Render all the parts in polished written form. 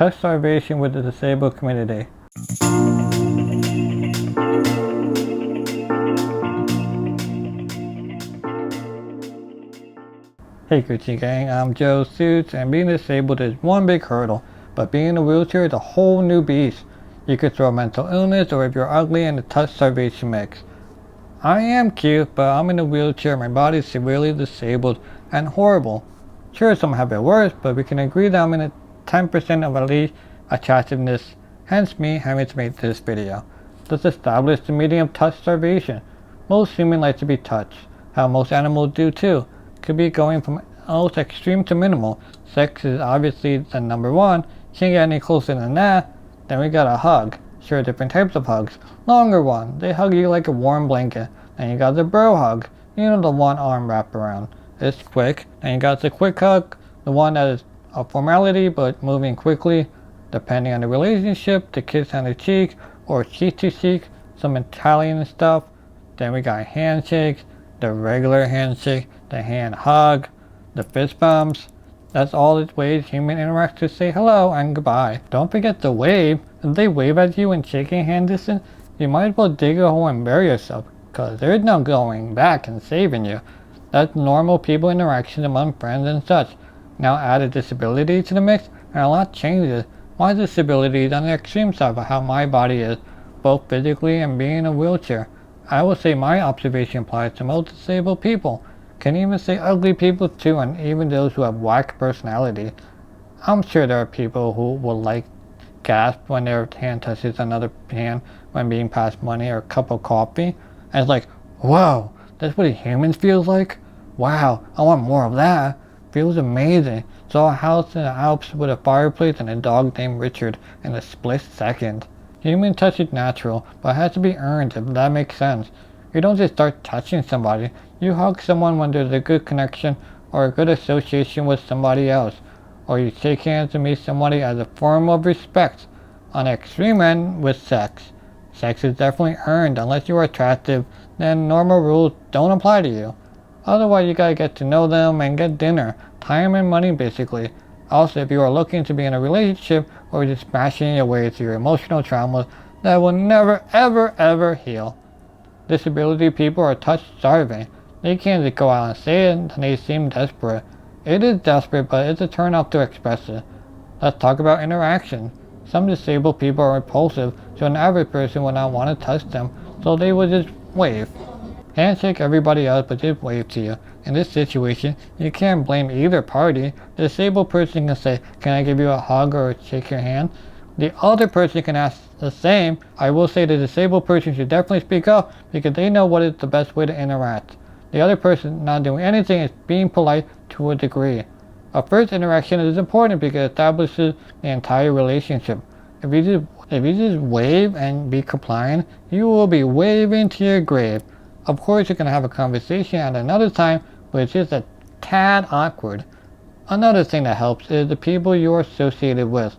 touch starvation with the disabled community. Hey Gucci gang, I'm Joe Sooch, and being disabled is one big hurdle, but being in a wheelchair is a whole new beast. You could throw mental illness, or if you're ugly, in the touch starvation mix. I am cute, but I'm in a wheelchair, my body is severely disabled and horrible. Sure, some have it worse, but we can agree that I'm in the 10% of at least attractiveness, hence me having to make this video. Let's establish the meaning of touch starvation. Most humans like to be touched, how most animals do too. Could be going from most extreme to minimal. Sex is obviously the number one. Can't get any closer than that. Then we got a hug. Sure, different types of hugs. Longer one, they hug you like a warm blanket. Then you got the bro hug. You know, the one arm wrap around. It's quick. Then you got the quick hug, the one that is a formality but moving quickly. Depending on the relationship, the kiss on the cheek or cheek to cheek, some Italian stuff. Then we got handshakes, the regular handshake, the hand hug, the fist bumps. That's all the ways humans interact to say hello and goodbye. Don't forget the wave. If they wave at you and shaking hand distance, you might as well dig a hole and bury yourself, because there's no going back and saving you. That's normal people interaction among friends and such. Now add a disability to the mix and a lot changes. My disability is on the extreme side of how my body is, both physically and being in a wheelchair. I will say my observation applies to most disabled people. Can even say ugly people too, and even those who have whack personality. I'm sure there are people who will like gasp when their hand touches another hand when being passed money or a cup of coffee. And it's like, whoa, that's what a human feels like? Wow, I want more of that. Feels amazing. Saw a house in the Alps with a fireplace and a dog named Richard in a split second. Human touch is natural, but it has to be earned, if that makes sense. You don't just start touching somebody. You hug someone when there's a good connection or a good association with somebody else. Or you shake hands to meet somebody as a form of respect. On the extreme end with sex. Sex is definitely earned. Unless you are attractive, then normal rules don't apply to you. Otherwise you gotta get to know them and get dinner. Time and money basically. Also, if you are looking to be in a relationship or just smashing your way through your emotional traumas that will never ever heal. Disability people are touch starving. They can't just go out and say it, and they seem desperate. It is desperate, but it's a turn off to express it. Let's talk about interaction. Some disabled people are repulsive, so an average person would not want to touch them, so they would just wave. Handshake everybody else, but just wave to you. In this situation, you can't blame either party. The disabled person can say, "Can I give you a hug or shake your hand?" The other person can ask the same. I will say the disabled person should definitely speak up because they know what is the best way to interact. The other person not doing anything is being polite to a degree. A first interaction is important because it establishes the entire relationship. If you just wave and be compliant, you will be waving to your grave. Of course you can have a conversation at another time, but it's just a tad awkward. Another thing that helps is the people you are associated with.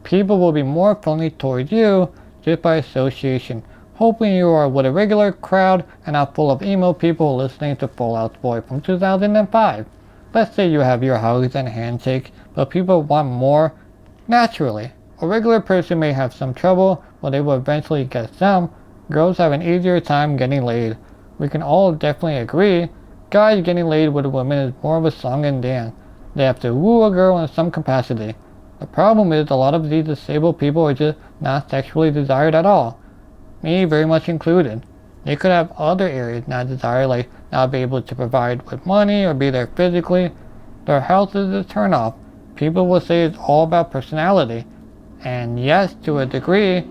People will be more friendly towards you just by association. Hoping you are with a regular crowd and not full of emo people listening to Fall Out Boy from 2005. Let's say you have your hugs and handshakes, but people want more naturally. A regular person may have some trouble, but they will eventually get some. Girls have an easier time getting laid. We can all definitely agree, guys getting laid with women is more of a song and dance. They have to woo a girl in some capacity. The problem is a lot of these disabled people are just not sexually desired at all. Me very much included. They could have other areas not desired, like not be able to provide with money or be there physically. Their health is a turnoff. People will say it's all about personality. And yes, to a degree,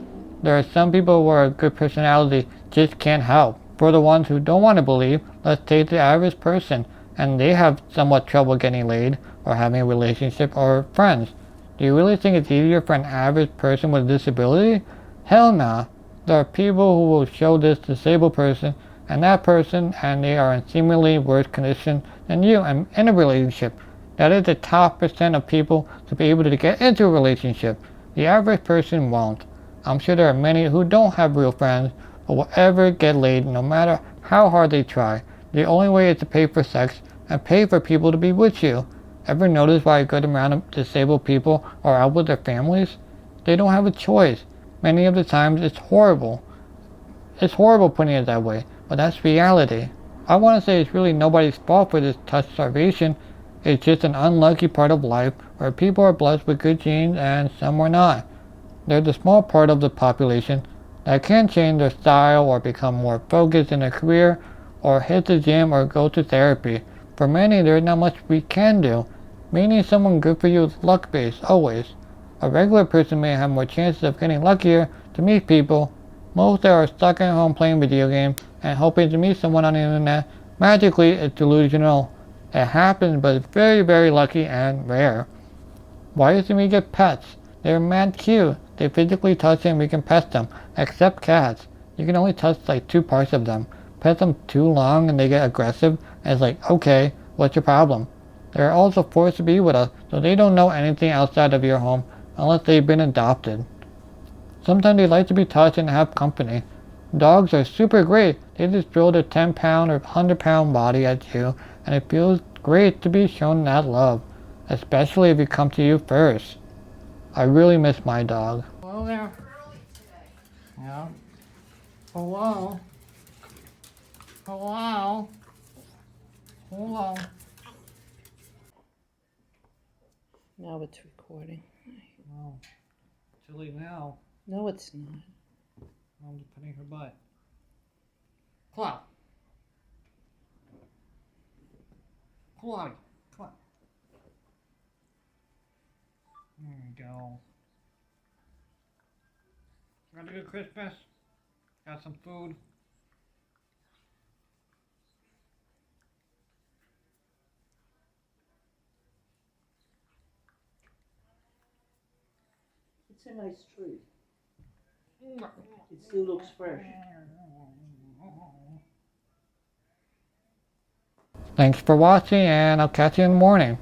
there are some people where a good personality just can't help. For the ones who don't want to believe, let's take the average person, and they have somewhat trouble getting laid or having a relationship or friends. Do you really think it's easier for an average person with a disability? Hell nah. There are people who will show this disabled person and that person, and they are in seemingly worse condition than you and in a relationship. That is the top percent of people to be able to get into a relationship. The average person won't. I'm sure there are many who don't have real friends but will ever get laid no matter how hard they try. The only way is to pay for sex and pay for people to be with you. Ever notice why a good amount of disabled people are out with their families? They don't have a choice. Many of the times it's horrible. It's horrible putting it that way, but that's reality. I want to say it's really nobody's fault for this touch starvation. It's just an unlucky part of life where people are blessed with good genes and some are not. There's a small part of the population that can change their style or become more focused in their career or hit the gym or go to therapy. For many, there's not much we can do. Meeting someone good for you is luck-based, always. A regular person may have more chances of getting luckier to meet people. Most that are stuck at home playing video games and hoping to meet someone on the internet, magically it's delusional. It happens, but it's very, very lucky and rare. Why doesn't we get pets? They're mad cute. They physically touch and we can pet them. Except cats. You can only touch like 2 parts of them. Pet them too long and they get aggressive and it's like, okay, what's your problem? They're also forced to be with us, so they don't know anything outside of your home unless they've been adopted. Sometimes they like to be touched and have company. Dogs are super great. They just throw their 10-pound or 100-pound body at you and it feels great to be shown that love. Especially if it comes to you first. I really miss my dog. Hello there. Yeah. Hello. Hello. Hello. Now it's recording. Oh, silly now. No, it's not. I'm just petting her butt. Chloe. Chloe. Come on. There you go. Got a good Christmas. Got some food. It's a nice tree. It still looks fresh. Thanks for watching and I'll catch you in the morning.